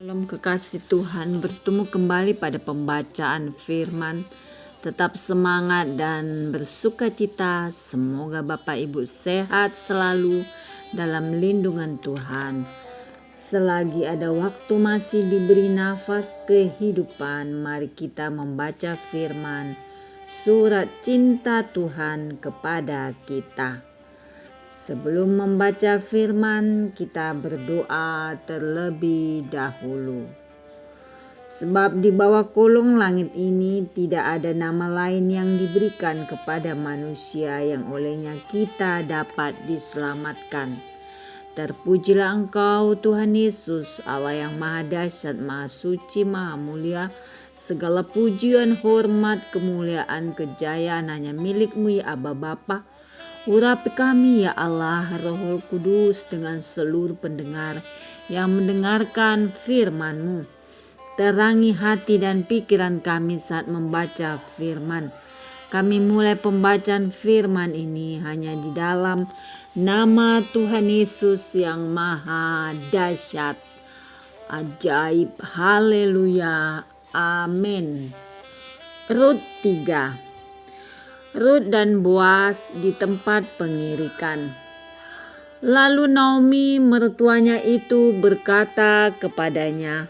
Shalom kekasih Tuhan, bertemu kembali pada pembacaan firman. Tetap semangat dan bersuka cita. Semoga Bapak Ibu sehat selalu dalam lindungan Tuhan. Selagi ada waktu masih diberi nafas kehidupan, mari kita membaca firman surat cinta Tuhan kepada kita. Sebelum membaca firman, kita berdoa terlebih dahulu. Sebab di bawah kolong langit ini tidak ada nama lain yang diberikan kepada manusia yang olehnya kita dapat diselamatkan. Terpujilah Engkau Tuhan Yesus, Allah yang Maha Dahsyat, Maha Suci, Maha Mulia. Segala pujian, hormat, kemuliaan, kejayaan hanya milik-Mu ya Aba Bapa. Urapi kami ya Allah, Roh Kudus, dengan seluruh pendengar yang mendengarkan firman-Mu. Terangi hati dan pikiran kami saat membaca firman. Kami mulai pembacaan firman ini hanya di dalam nama Tuhan Yesus yang Maha Dahsyat, ajaib, haleluya, amin. Rut 3. Rut dan Boas di tempat pengirikan. Lalu Naomi mertuanya itu berkata kepadanya,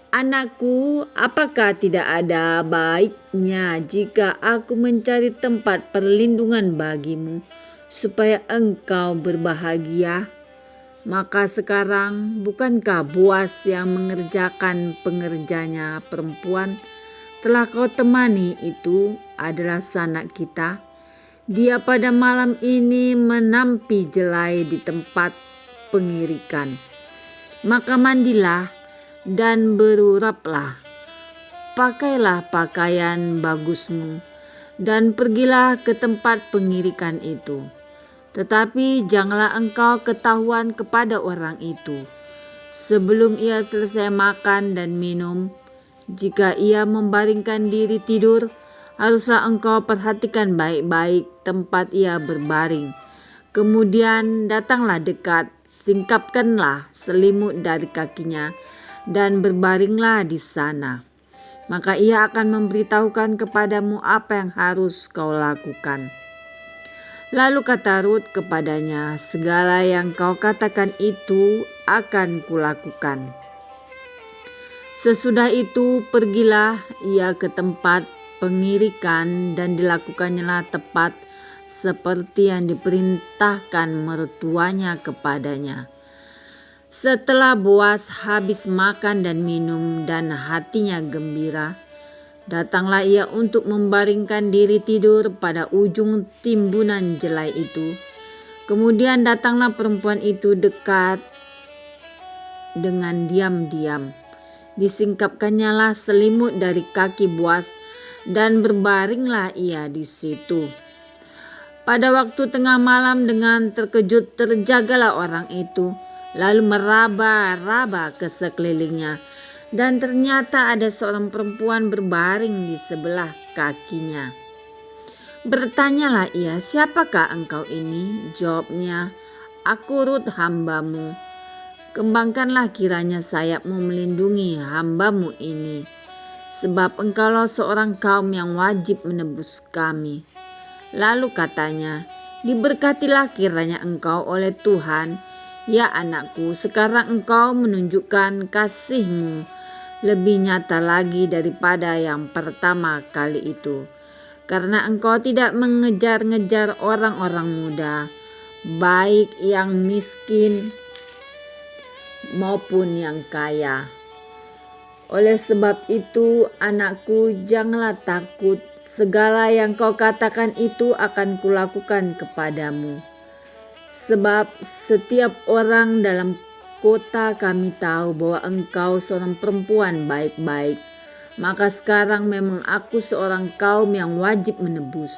"Anakku, apakah tidak ada baiknya jika aku mencari tempat perlindungan bagimu, supaya engkau berbahagia? Maka sekarang bukankah Boas yang mengerjakan pengerjanya perempuan telah kau temani itu adalah sanak kita? Dia pada malam ini menampi jelai di tempat pengirikan. Maka mandilah dan beruraplah, pakailah pakaian bagusmu, dan pergilah ke tempat pengirikan itu. Tetapi janganlah engkau ketahuan kepada orang itu sebelum ia selesai makan dan minum. Jika ia membaringkan diri tidur, haruslah engkau perhatikan baik-baik tempat ia berbaring. Kemudian datanglah dekat, singkapkanlah selimut dari kakinya, dan berbaringlah di sana. Maka ia akan memberitahukan kepadamu apa yang harus kau lakukan." Lalu kata Rut kepadanya, "Segala yang kau katakan itu akan kulakukan." Sesudah itu pergilah ia ke tempat pengirikan dan dilakukannya tepat seperti yang diperintahkan mertuanya kepadanya. Setelah Boas habis makan dan minum dan hatinya gembira, datanglah ia untuk membaringkan diri tidur pada ujung timbunan jelai itu. Kemudian datanglah perempuan itu dekat dengan diam-diam. Disingkapkannya lah selimut dari kaki Boas dan berbaringlah ia di situ. Pada waktu tengah malam dengan terkejut terjagalah orang itu, lalu meraba-raba ke sekelilingnya, dan ternyata ada seorang perempuan berbaring di sebelah kakinya. Bertanyalah ia, "Siapakah engkau ini?" Jawabnya, "Aku Rut, hambamu. Kembangkanlah kiranya sayapmu melindungi hambamu ini, sebab engkaulah seorang kaum yang wajib menebus kami." Lalu katanya, "Diberkatilah kiranya engkau oleh Tuhan, ya anakku. Sekarang engkau menunjukkan kasih-Mu lebih nyata lagi daripada yang pertama kali itu, karena engkau tidak mengejar-ngejar orang-orang muda, baik yang miskin maupun yang kaya. Oleh sebab itu, anakku, janganlah takut. Segala yang kau katakan itu akan kulakukan kepadamu. Sebab setiap orang dalam kota kami tahu bahwa engkau seorang perempuan baik-baik. Maka sekarang memang aku seorang kaum yang wajib menebus.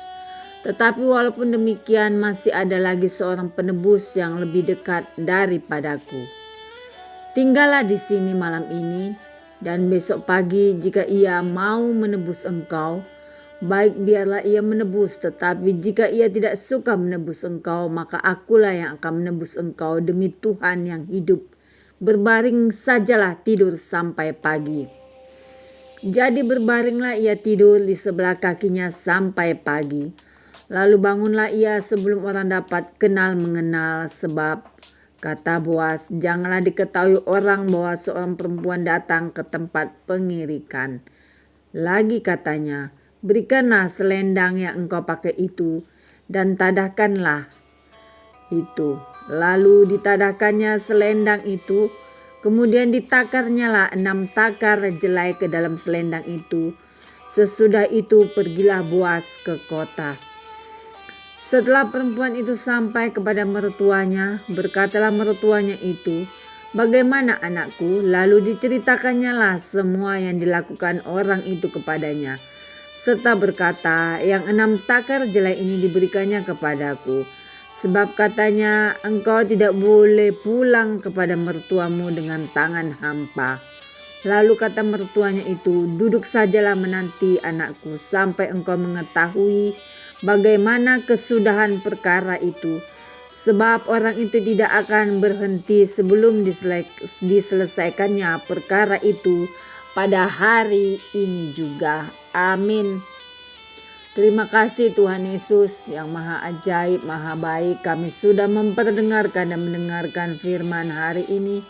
Tetapi walaupun demikian, masih ada lagi seorang penebus yang lebih dekat daripadaku. Tinggallah di sini malam ini, dan besok pagi jika ia mau menebus engkau, baik biarlah ia menebus. Tetapi jika ia tidak suka menebus engkau, maka akulah yang akan menebus engkau demi Tuhan yang hidup, berbaring sajalah tidur sampai pagi. Jadi berbaringlah ia tidur di sebelah kakinya sampai pagi. Lalu bangunlah ia sebelum orang dapat kenal mengenal, sebab kata Boas, janganlah diketahui orang bahwa seorang perempuan datang ke tempat pengirikan. Lagi katanya, berikanlah selendang yang engkau pakai itu dan tadahkanlah itu. Lalu ditadahkannya selendang itu, kemudian ditakarnya lah 6 takar jelai ke dalam selendang itu. Sesudah itu pergilah Boas ke kota. Setelah perempuan itu sampai kepada mertuanya, berkatalah mertuanya itu, bagaimana anakku? Lalu diceritakannya lah semua yang dilakukan orang itu kepadanya. Serta berkata, yang 6 takar jelai ini diberikannya kepadaku. Sebab katanya, engkau tidak boleh pulang kepada mertuamu dengan tangan hampa. Lalu kata mertuanya itu, duduk sajalah menanti anakku sampai engkau mengetahui bagaimana kesudahan perkara itu. Sebab orang itu tidak akan berhenti sebelum diselesaikannya perkara itu pada hari ini juga. Amin. Terima kasih Tuhan Yesus yang maha ajaib, maha baik. Kami sudah memperdengarkan dan mendengarkan firman hari ini.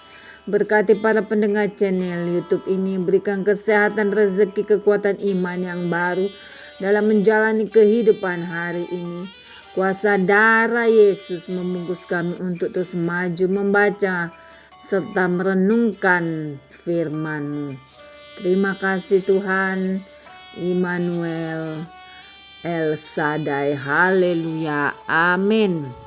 Berkati para pendengar channel YouTube ini. Berikan kesehatan, rezeki, kekuatan iman yang baru dalam menjalani kehidupan hari ini. Kuasa darah Yesus membungkus kami untuk terus maju membaca serta merenungkan firman-Mu. Terima kasih Tuhan. Immanuel, El Shaddai, haleluya, amin.